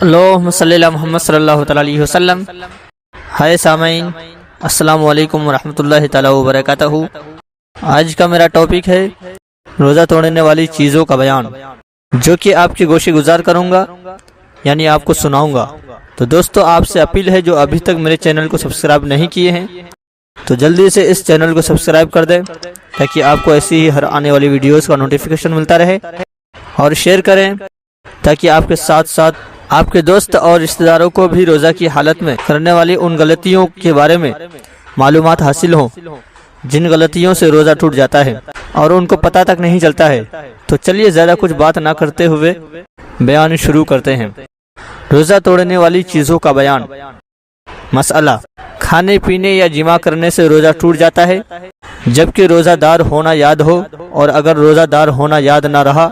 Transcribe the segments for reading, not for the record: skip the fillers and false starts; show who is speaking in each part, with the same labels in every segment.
Speaker 1: اللہم صلی اللہ محمد صلی اللہ تعالی علیہ وسلم۔ ہائے سامعین، السلام علیکم ورحمۃ اللہ تعالی وبرکاتہ۔ آج کا میرا ٹاپک ہے روزہ توڑنے والی چیزوں کا بیان، جو کہ آپ کی گوشے گزار کروں گا، یعنی آپ کو سناؤں گا۔ تو دوستو، آپ سے اپیل ہے جو ابھی تک میرے چینل کو سبسکرائب نہیں کیے ہیں تو جلدی سے اس چینل کو سبسکرائب کر دیں، تاکہ آپ کو ایسی ہی ہر آنے والی ویڈیوز کا نوٹیفیکیشن ملتا رہے، اور شیئر کریں تاکہ آپ کے ساتھ ساتھ آپ کے دوست اور رشتہ داروں کو بھی روزہ کی حالت میں کرنے والی ان غلطیوں کے بارے میں معلومات حاصل ہوں جن غلطیوں سے روزہ ٹوٹ جاتا ہے اور ان کو پتہ تک نہیں چلتا ہے۔ تو چلیے زیادہ کچھ بات نہ کرتے ہوئے بیان شروع کرتے ہیں۔ روزہ توڑنے والی چیزوں کا بیان۔ مسئلہ: کھانے پینے یا جماع کرنے سے روزہ ٹوٹ جاتا ہے، جبکہ روزہ دار ہونا یاد ہو، اور اگر روزہ دار ہونا یاد نہ رہا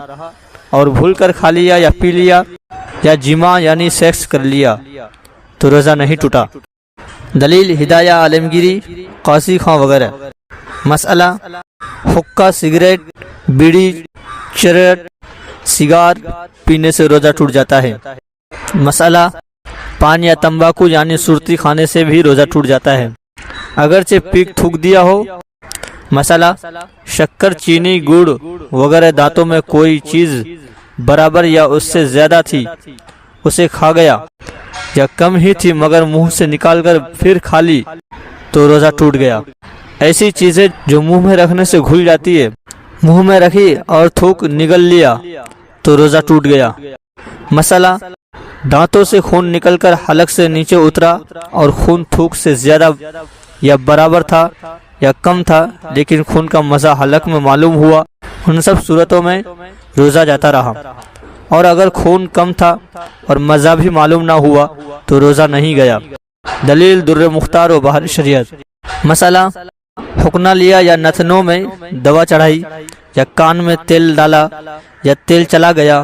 Speaker 1: اور بھول کر کھا لیا یا پی لیا یا جماع یعنی سیکس کر لیا تو روزہ نہیں ٹوٹا۔ دلیل: ہدایہ عالمگیری، قاضی خان وغیرہ۔ مسئلہ: حقہ، سگریٹ، بیڑی، چرٹ، سگار پینے سے روزہ ٹوٹ جاتا ہے۔ مسئلہ: پان یا تمباکو یعنی سرتی کھانے سے بھی روزہ ٹوٹ جاتا ہے، اگرچہ پیک تھوک دیا ہو۔ مسئلہ: شکر، چینی، گڑ وغیرہ دانتوں میں کوئی چیز برابر یا اس سے زیادہ تھی، اسے کھا گیا، یا کم ہی تھی مگر منہ سے نکال کر پھر کھا لی تو روزہ ٹوٹ گیا۔ ایسی چیزیں جو منہ میں رکھنے سے گھل جاتی ہے، منہ میں رکھی اور تھوک نگل لیا تو روزہ ٹوٹ گیا۔ مسئلہ: دانتوں سے خون نکل کر حلق سے نیچے اترا اور خون تھوک سے زیادہ یا برابر تھا یا کم تھا، لیکن خون کا مزہ حلق میں معلوم ہوا، ان سب صورتوں میں روزہ جاتا رہا، اور اگر خون کم تھا اور مزہ بھی معلوم نہ ہوا تو روزہ نہیں گیا۔ دلیل: در مختار و بہار شریعت۔ مسئلہ: حقنہ لیا یا نتنوں میں دوا چڑھائی یا کان میں تیل ڈالا یا تیل چلا گیا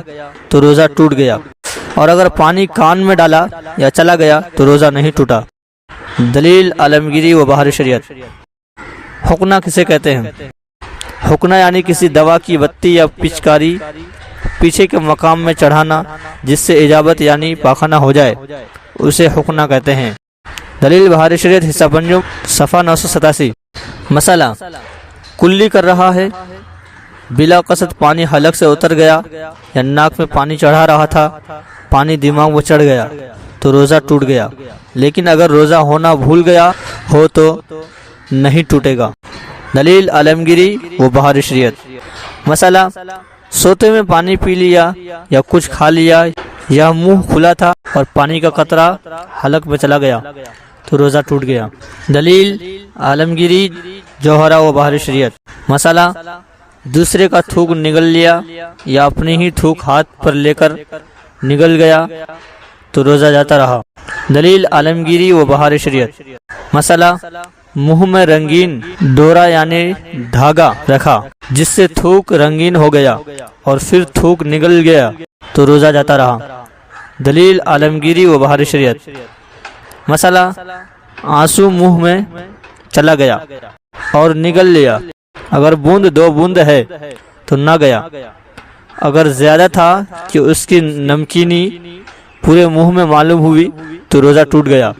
Speaker 1: تو روزہ ٹوٹ گیا، اور اگر پانی کان میں ڈالا یا چلا گیا تو روزہ نہیں ٹوٹا۔ دلیل: عالمگیری و بہار شریعت۔ حقنہ کسے کہتے ہیں؟ حقنہ یعنی کسی دوا کی بتی یا پچکاری پیچھے کے مقام میں چڑھانا جس سے اجابت یعنی پاخانہ ہو جائے، اسے حقنہ کہتے ہیں۔ دلیل: بہار شریعت، حصہ پنجم، صفحہ 987۔ مسئلہ: کلی کر رہا ہے، بلا قصد پانی حلق سے اتر گیا یا ناک میں پانی چڑھا رہا تھا، پانی دماغ میں چڑھ گیا تو روزہ ٹوٹ گیا، لیکن اگر روزہ ہونا بھول گیا ہو تو نہیں ٹوٹے گا۔ دلیل: عالمگیری و بہار شریعت۔ مسئلہ: سوتے میں پانی پی لیا یا کچھ کھا لیا یا منہ کھلا تھا اور پانی کا قطرہ حلق میں چلا گیا تو روزہ ٹوٹ گیا۔ دلیل: عالمگیری، جوہرہ و بہار شریعت۔ مسئلہ: دوسرے کا تھوک نگل لیا یا اپنی ہی تھوک ہاتھ پر لے کر نگل گیا تو روزہ جاتا رہا۔ دلیل: عالمگیری و بہار شریعت۔ مسئلہ: منہ میں رنگین ڈورا یعنی دھاگا رکھا جس سے تھوک رنگین ہو گیا اور پھر تھوک نگل گیا تو روزہ جاتا رہا۔ دلیل: عالمگیری و بہار شریعت۔ مسئلہ: آنسو منہ میں چلا گیا اور نگل لیا، اگر بوند 2 بوند ہے تو نہ گیا، اگر زیادہ تھا کہ اس کی نمکینی پورے منہ میں معلوم ہوئی تو روزہ ٹوٹ گیا،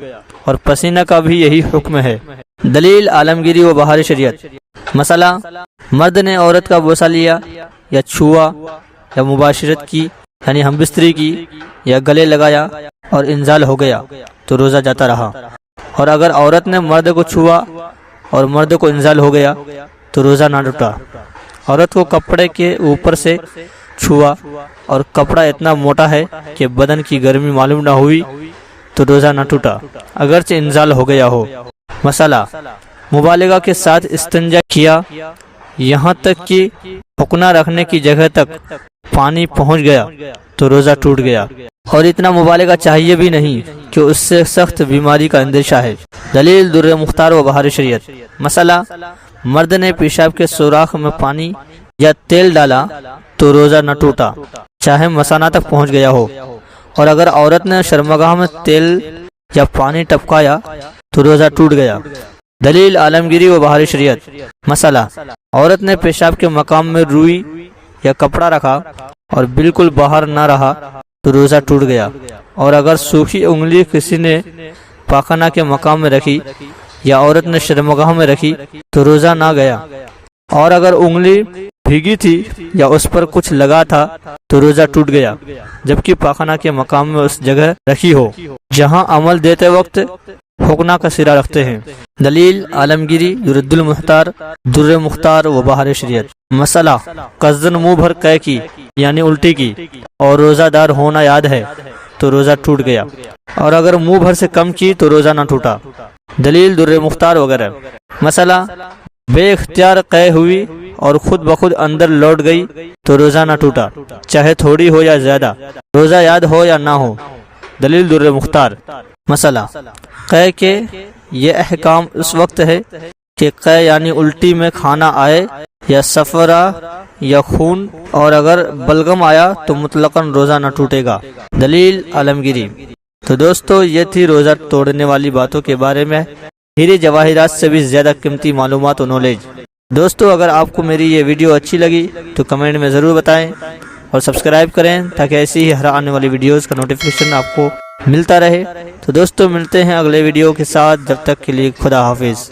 Speaker 1: اور پسینہ کا بھی یہی حکم ہے۔ دلیل: عالمگیری و بہار شریعت۔ مسئلہ: مرد نے عورت کا بوسہ لیا یا چھوا یا مباشرت کی یعنی ہم بستری کی یا گلے لگایا اور انزال ہو گیا تو روزہ جاتا رہا، اور اگر عورت نے مرد کو چھوا اور مرد کو انزال ہو گیا تو روزہ نہ ٹوٹا۔ عورت کو کپڑے کے اوپر سے چھوا اور کپڑا اتنا موٹا ہے کہ بدن کی گرمی معلوم نہ ہوئی تو روزہ نہ ٹوٹا، اگرچہ انزال ہو گیا ہو۔ مسئلہ: مبالغہ کے ساتھ استنجا کیا یہاں تک کہ حقنہ رکھنے کی جگہ تک پانی پہنچ گیا تو روزہ ٹوٹ گیا، اور اتنا مبالغہ چاہیے بھی نہیں کہ اس سے سخت بیماری کا اندیشہ ہے۔ دلیل: در مختار و بہار شریعت۔ مسئلہ: مرد نے پیشاب کے سوراخ میں پانی یا تیل ڈالا تو روزہ نہ ٹوٹا، چاہے مثانہ تک پہنچ گیا ہو، اور اگر عورت نے شرمگاہ میں تیل یا پانی ٹپکایا تو روزہ ٹوٹ گیا۔ دلیل: عالمگیری و بہار شریعت۔ مسئلہ: عورت نے پیشاب کے مقام میں روئی یا کپڑا رکھا اور بالکل باہر نہ رہا تو روزہ ٹوٹ گیا، اور اگر سوکھی انگلی کسی نے پاخانہ کے مقام میں رکھی یا عورت نے شرمگاہ میں رکھی تو روزہ نہ گیا، اور اگر انگلی بھیگی تھی یا اس پر کچھ لگا تھا تو روزہ ٹوٹ گیا، جبکہ پاخانہ کے مقام میں اس جگہ رکھی ہو جہاں عمل دیتے وقت حقنہ کا سرا رکھتے ہیں۔ دلیل عالمگیری، یرد المختار، در مختار و بہار شریعت۔ مسئلہ قصدن منہ بھر قے کی یعنی الٹی کی اور روزہ دار ہونا یاد ہے تو روزہ ٹوٹ گیا، اور اگر منہ بھر سے کم کی تو روزہ نہ ٹوٹا۔ دلیل در مختار وغیرہ۔ مسئلہ بے اختیار قے ہوئی اور خود بخود اندر لوٹ گئی تو روزہ نہ ٹوٹا، چاہے تھوڑی ہو یا زیادہ، روزہ یاد ہو یا نہ ہو۔ دلیل در مختار۔ مسئلہ قے کے یہ احکام اس وقت ہے کہ قے یعنی الٹی میں کھانا آئے یا سفرہ یا خون، اور اگر بلغم آیا تو مطلقاً روزہ نہ ٹوٹے گا۔ دلیل عالمگیری۔ تو دوستو یہ تھی روزہ توڑنے والی باتوں کے بارے میں ہیرے جواہرات سے بھی زیادہ قیمتی معلومات و نالج۔ دوستو اگر آپ کو میری یہ ویڈیو اچھی لگی تو کمنٹ میں ضرور بتائیں اور سبسکرائب کریں تاکہ ایسی ہی ہر آنے والی ویڈیوز کا نوٹیفیکیشن آپ کو ملتا رہے۔ تو دوستو ملتے ہیں اگلے ویڈیو کے ساتھ، جب تک کے لیے خدا حافظ۔